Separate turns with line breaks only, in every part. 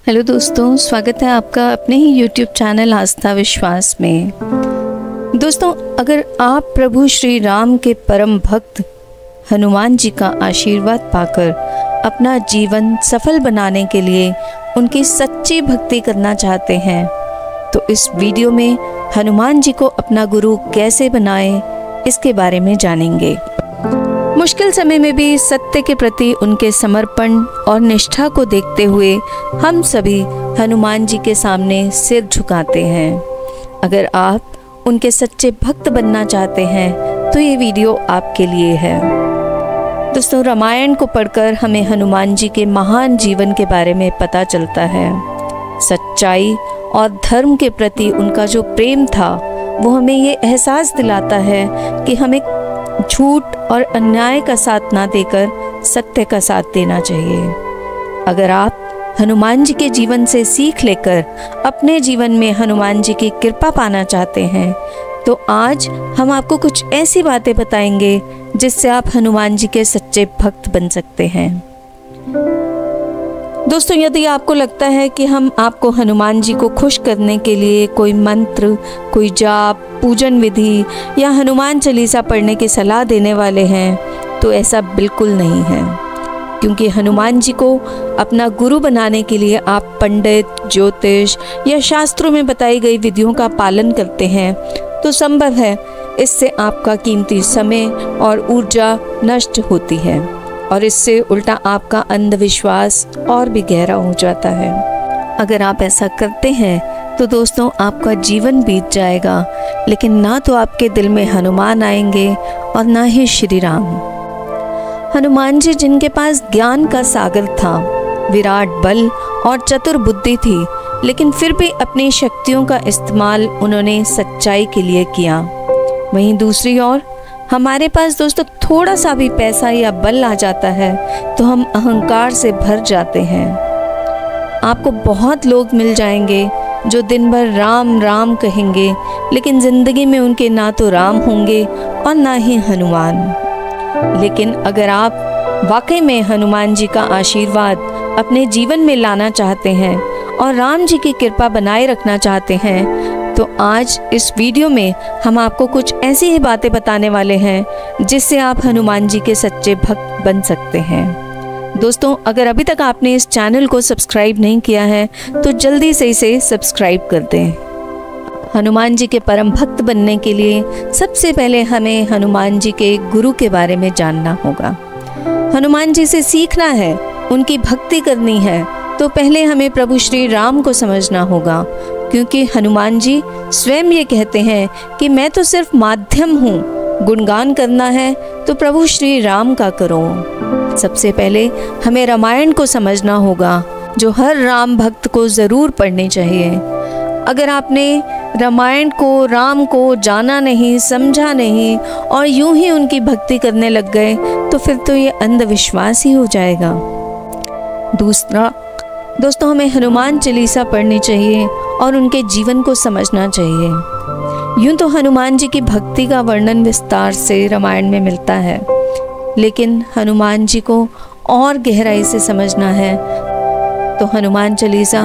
Hello दोस्तों, स्वागत है आपका अपने ही YouTube चैनल आस्था विश्वास में। दोस्तों, अगर आप प्रभु श्री राम के परम भक्त हनुमान जी का आशीर्वाद पाकर अपना जीवन सफल बनाने के लिए उनकी सच्ची भक्ति करना चाहते हैं तो इस वीडियो में हनुमान जी को अपना गुरु कैसे बनाएं इसके बारे में जानेंगे। मुश्किल समय में भी सत्य के प्रति उनके समर्पण और निष्ठा को देखते हुए हम सभी हनुमान जी के सामने सिर झुकाते हैं। अगर आप उनके सच्चे भक्त बनना चाहते हैं तो ये वीडियो आपके लिए है। दोस्तों, रामायण को पढ़कर हमें हनुमान जी के महान जीवन के बारे में पता चलता है। सच्चाई और धर्म के प्रति उनका जो प्रेम था वो हमें ये एहसास दिलाता है कि हमें झूठ और अन्याय का साथ ना देकर सत्य का साथ देना चाहिए। अगर आप हनुमान जी के जीवन से सीख लेकर अपने जीवन में हनुमान जी की कृपा पाना चाहते हैं तो आज हम आपको कुछ ऐसी बातें बताएंगे जिससे आप हनुमान जी के सच्चे भक्त बन सकते हैं। दोस्तों, यदि आपको लगता है कि हम आपको हनुमान जी को खुश करने के लिए कोई मंत्र, कोई जाप, पूजन विधि या हनुमान चालीसा पढ़ने की सलाह देने वाले हैं तो ऐसा बिल्कुल नहीं है, क्योंकि हनुमान जी को अपना गुरु बनाने के लिए आप पंडित, ज्योतिष या शास्त्रों में बताई गई विधियों का पालन करते हैं तो संभव है इससे आपका कीमती समय और ऊर्जा नष्ट होती है और इससे उल्टा आपका अंधविश्वास और भी गहरा हो जाता है। अगर आप ऐसा करते हैं तो दोस्तों आपका जीवन बीत जाएगा, लेकिन ना तो आपके दिल में हनुमान आएंगे और ना ही श्री राम। हनुमान जी जिनके पास ज्ञान का सागर था, विराट बल और चतुर बुद्धि थी, लेकिन फिर भी अपनी शक्तियों का इस्तेमाल उन्होंने सच्चाई के लिए किया। वहीं दूसरी ओर हमारे पास दोस्तों थोड़ा सा भी पैसा या बल आ जाता है तो हम अहंकार से भर जाते हैं। आपको बहुत लोग मिल जाएंगे जो दिन भर राम राम कहेंगे, लेकिन जिंदगी में उनके ना तो राम होंगे और ना ही हनुमान। लेकिन अगर आप वाकई में हनुमान जी का आशीर्वाद अपने जीवन में लाना चाहते हैं और राम जी की कृपा बनाए रखना चाहते हैं तो आज इस वीडियो में हम आपको कुछ ऐसी ही बातें बताने वाले हैं जिससे आप हनुमान जी के सच्चे भक्त बन सकते हैं। दोस्तों, अगर अभी तक आपने इस चैनल को सब्सक्राइब नहीं किया है तो जल्दी से इसे सब्सक्राइब कर दें। हनुमान जी के परम भक्त बनने के लिए सबसे पहले हमें हनुमान जी के गुरु के बारे में जानना होगा। हनुमान जी से सीखना है, उनकी भक्ति करनी है तो पहले हमें प्रभु श्री राम को समझना होगा, क्योंकि हनुमान जी स्वयं ये कहते हैं कि मैं तो सिर्फ माध्यम हूँ, गुणगान करना है तो प्रभु श्री राम का करो। सबसे पहले हमें रामायण को समझना होगा, जो हर राम भक्त को ज़रूर पढ़नी चाहिए। अगर आपने रामायण को, राम को जाना नहीं, समझा नहीं और यूं ही उनकी भक्ति करने लग गए तो फिर तो ये अंधविश्वास ही हो जाएगा। दूसरा दोस्तों, हमें हनुमान चालीसा पढ़नी चाहिए और उनके जीवन को समझना चाहिए। यूं तो हनुमान जी की भक्ति का वर्णन विस्तार से रामायण में मिलता है, लेकिन हनुमान जी को और गहराई से समझना है तो हनुमान चालीसा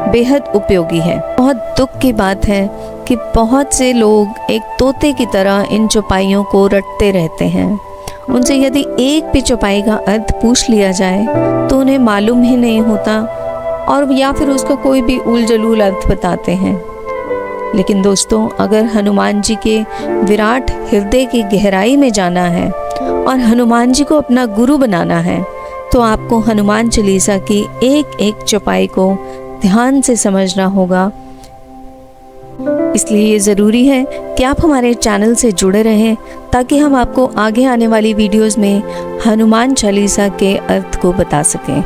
बेहद उपयोगी है। बहुत दुख की बात है कि बहुत से लोग एक तोते की तरह इन चौपाइयों को रटते रहते हैं। उनसे यदि एक भी चौपाई का अर्थ पूछ लिया जाए तो उन्हें मालूम ही नहीं होता और या फिर उसका कोई भी उलझुल अर्थ बताते हैं। लेकिन दोस्तों, अगर हनुमान जी के विराट हृदय की गहराई में जाना है और हनुमान जी को अपना गुरु बनाना है तो आपको हनुमान चालीसा की एक एक चौपाई को ध्यान से समझना होगा। इसलिए ये ज़रूरी है कि आप हमारे चैनल से जुड़े रहें ताकि हम आपको आगे आने वाली वीडियोस में हनुमान चालीसा के अर्थ को बता सकें।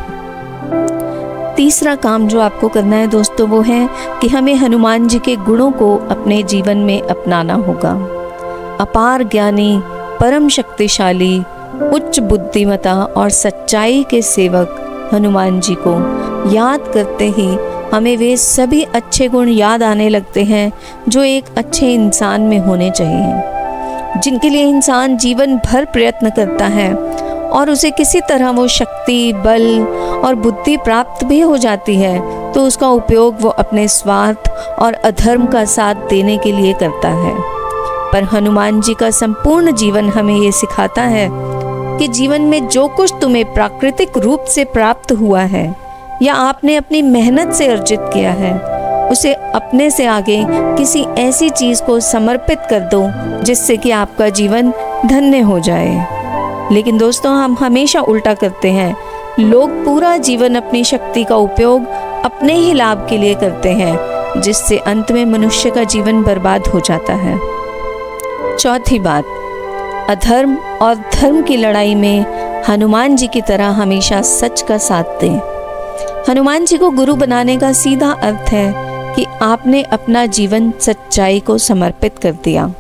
तीसरा काम जो आपको करना है दोस्तों वो है कि हमें हनुमान जी के गुणों को अपने जीवन में अपनाना होगा। अपार ज्ञानी, परम शक्तिशाली, उच्च बुद्धिमता और सच्चाई के सेवक हनुमान जी को याद करते ही हमें वे सभी अच्छे गुण याद आने लगते हैं जो एक अच्छे इंसान में होने चाहिए, जिनके लिए इंसान जीवन भर प्रयत्न करता है और उसे किसी तरह वो शक्ति, बल और बुद्धि प्राप्त भी हो जाती है तो उसका उपयोग वो अपने स्वार्थ और अधर्म का साथ देने के लिए करता है। पर हनुमान जी का संपूर्ण जीवन हमें ये सिखाता है कि जीवन में जो कुछ तुम्हें प्राकृतिक रूप से प्राप्त हुआ है या आपने अपनी मेहनत से अर्जित किया है, उसे अपने से आगे किसी ऐसी चीज को समर्पित कर दो जिससे कि आपका जीवन धन्य हो जाए। लेकिन दोस्तों, हम हमेशा उल्टा करते हैं। लोग पूरा जीवन अपनी शक्ति का उपयोग अपने ही लाभ के लिए करते हैं, जिससे अंत में मनुष्य का जीवन बर्बाद हो जाता है। चौथी बात, अधर्म और धर्म की लड़ाई में हनुमान जी की तरह हमेशा सच का साथ दें। हनुमान जी को गुरु बनाने का सीधा अर्थ है कि आपने अपना जीवन सच्चाई को समर्पित कर दिया।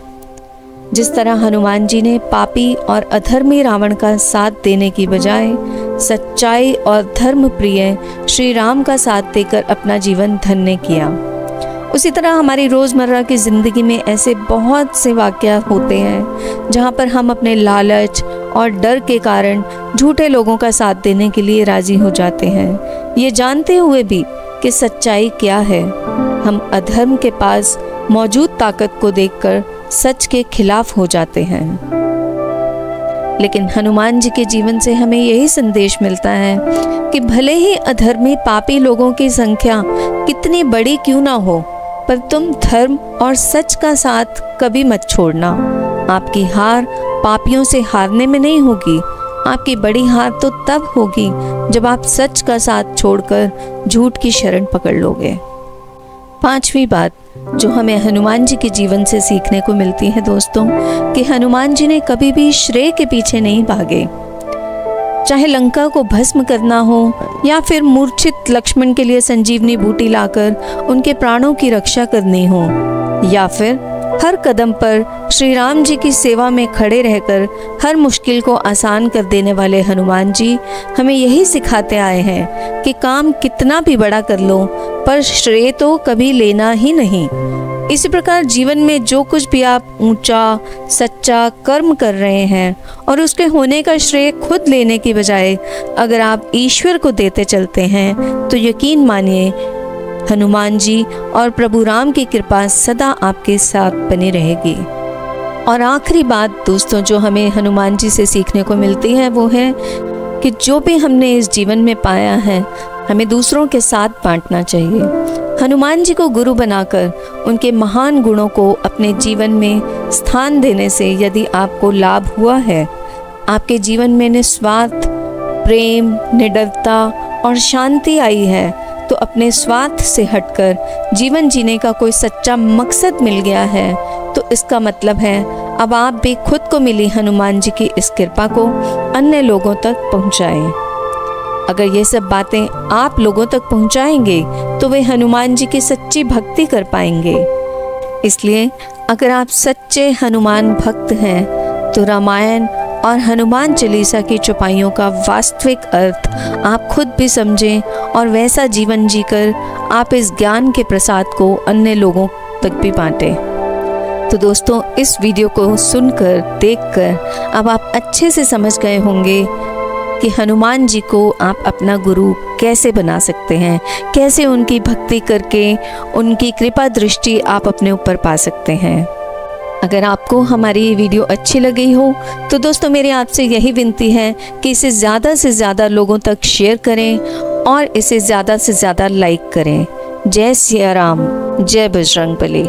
जिस तरह हनुमान जी ने पापी और अधर्मी रावण का साथ देने की बजाय सच्चाई और धर्म प्रिय श्री राम का साथ देकर अपना जीवन धन्य किया, उसी तरह हमारी रोज़मर्रा की ज़िंदगी में ऐसे बहुत से वाक़यात होते हैं जहाँ पर हम अपने लालच और डर के कारण झूठे लोगों का साथ देने के लिए राज़ी हो जाते हैं, ये जानते हुए भी कि सच्चाई क्या है। हम अधर्म के पास मौजूद ताकत को देखकर सच के खिलाफ हो जाते हैं। लेकिन हनुमान जी के जीवन से हमें यही संदेश मिलता है कि भले ही अधर्मी पापी लोगों की संख्या कितनी बड़ी क्यों ना हो, पर तुम धर्म और सच का साथ कभी मत छोड़ना। आपकी हार पापियों से हारने में नहीं होगी, आपकी बड़ी हार तो तब होगी जब आप सच का साथ छोड़कर झूठ की शरण पकड़ लोगे। पांचवी बात जो हमें हनुमान जी के जीवन से सीखने को मिलती है दोस्तों, कि हनुमान जी ने कभी भी श्रेय के पीछे नहीं भागे। चाहे लंका को भस्म करना हो या फिर मूर्छित लक्ष्मण के लिए संजीवनी बूटी लाकर उनके प्राणों की रक्षा करनी हो, या फिर हर कदम पर श्री राम जी की सेवा में खड़े रहकर हर मुश्किल को आसान कर देने वाले हनुमान जी हमें यही सिखाते आए हैं कि काम कितना भी बड़ा कर लो, पर श्रेय तो कभी लेना ही नहीं। इसी प्रकार जीवन में जो कुछ भी आप ऊंचा सच्चा कर्म कर रहे हैं और उसके होने का श्रेय खुद लेने की बजाय अगर आप ईश्वर को देते चलते हैं, तो यकीन मानिए हनुमान जी और प्रभु राम की कृपा सदा आपके साथ बनी रहेगी। और आखिरी बात दोस्तों जो हमें हनुमान जी से सीखने को मिलती है वो है कि जो भी हमने इस जीवन में पाया है हमें दूसरों के साथ बांटना चाहिए। हनुमान जी को गुरु बनाकर उनके महान गुणों को अपने जीवन में स्थान देने से यदि आपको लाभ हुआ है, आपके जीवन में निस्वार्थ प्रेम, निडरता और शांति आई है, तो अपने स्वार्थ से हटकर जीवन जीने का कोई सच्चा मकसद मिल गया है, तो इसका मतलब है अब आप भी खुद को मिली हनुमान जी की इस कृपा को अन्य लोगों तक पहुंचाएं। अगर ये सब बातें आप लोगों तक पहुंचाएंगे तो वे हनुमान जी की सच्ची भक्ति कर पाएंगे। इसलिए अगर आप सच्चे हनुमान भक्त हैं तो रामायण और हनुमान चालीसा की चौपाइयों का वास्तविक अर्थ आप खुद भी समझें और वैसा जीवन जीकर आप इस ज्ञान के प्रसाद को अन्य लोगों तक भी बांटें। तो दोस्तों, इस वीडियो को सुनकर देखकर अब आप अच्छे से समझ गए होंगे कि हनुमान जी को आप अपना गुरु कैसे बना सकते हैं, कैसे उनकी भक्ति करके उनकी कृपा दृष्टि आप अपने ऊपर पा सकते हैं। अगर आपको हमारी ये वीडियो अच्छी लगी हो तो दोस्तों मेरी आपसे यही विनती है कि इसे ज़्यादा से ज़्यादा लोगों तक शेयर करें और इसे ज़्यादा से ज़्यादा लाइक करें। जय सिया राम, जय बजरंगबली।